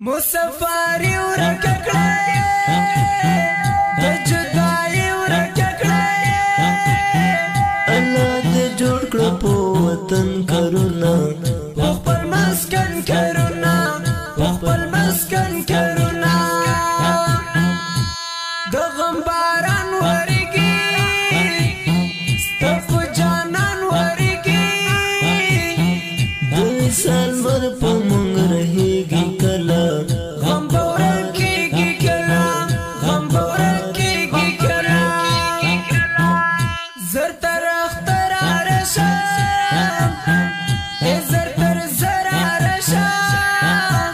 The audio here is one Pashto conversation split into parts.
مسافری ورکه کړی د جدایي ورکه کړی الله دې جوړ کړه په وطن کرونا په خپل مسکن کرونا په خپل مسکن کرونا د غم باران ورېږي ستا په جانان ورېږي د وصال مر په موږ رهېږي کله غم به ورکېږي کله غم به ورکېږي کله زر تر اختره راشم زر تر زره راشم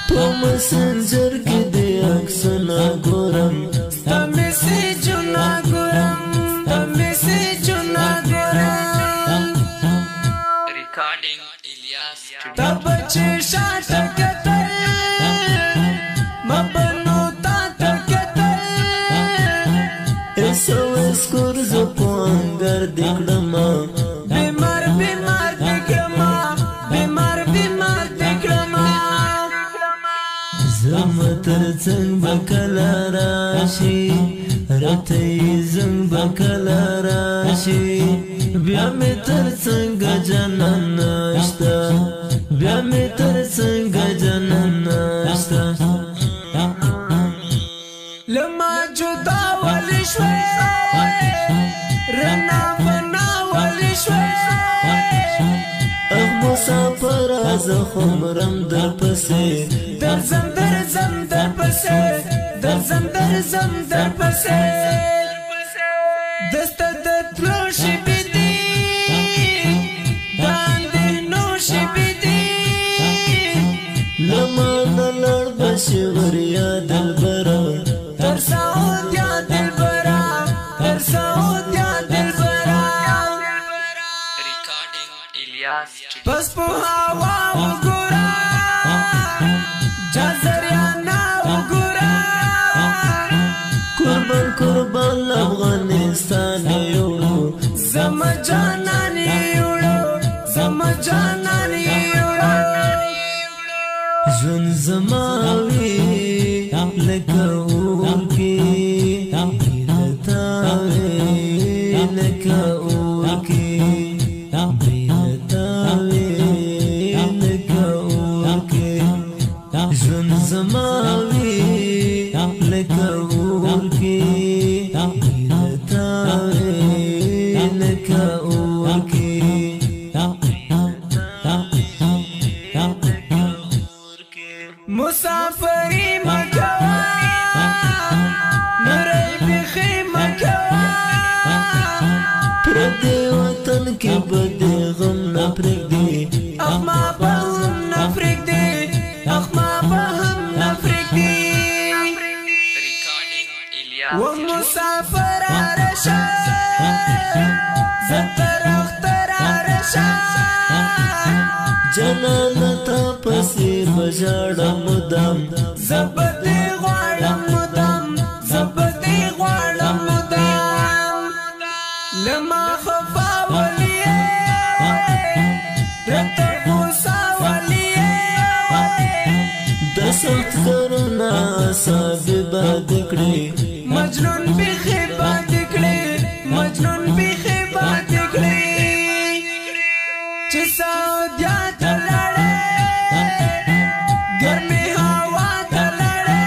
په مسنجر کې د عکسونه ګورم ستا میسیجونه ګورم ستا میسیجونه ګورم Recording Ilyas تا Studio. بچې شاته کتل ما بنو تا ته کتل SOS کور زه په انګر دې کړمه بیمار بیمار دې کړمه بیمار بیمار دې کړمه زما تر څنګ به کله راشي راته یې زنګ به کله راشي بیا مې تر څنګ جنان نشته بیا مې تر څنګ جنان نشته لما جدا ولی شوی رنا فنا ولی شوی اخ مسافر از خمرم در پسې درزم درزم در پسې درزم درزم در پسې دسته د تلو شپې دي باندې نو شپې دي لما نه لړ بشي وریا دلبره تر سعودیا دلبرا تر سعودیا دلبرا Recording Ilyas Studio. بس په هوا وګورا جزریانا وګورا قربان قربان افغانستان یوړو زم جانان یوړو زم جانان یوړو ژوند زماوي لکه اور کې بیرتاوي لکه اور کې بیرتاوي لکه اور کې ژوند زماوي لکه اور کې بیرتاوي لکه اور کې مسافری مکوا نری بخی مکوا پردې وطن کې بده غم نه پرېږدي اخما په هم نه پرېږدي اخما په هم نه پرېږدي Recording Ilyas و Studio. مسافر رشا زتر اختر رشا جنانتا پسې بجاړه مدام زبدې غواړم مدام زبدې غواړم مدام لما خفا ولیه رته غوسه ولیه د سخت کرونا اعصابې باد کړې مجنون بیخي باد کړې مجنون بیخي باد کړې چې سعودیا ته لاړې ګرمې هوا ته لاړې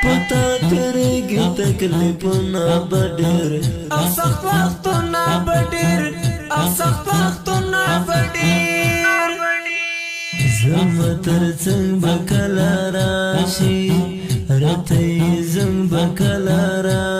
پتا تېرېږي تکلیفونه به ډېر او سخت وختونه به ډېر او سخت وختونه به ډېر زما تر څنګ به کله راشي راته یې زنګ به کله راشي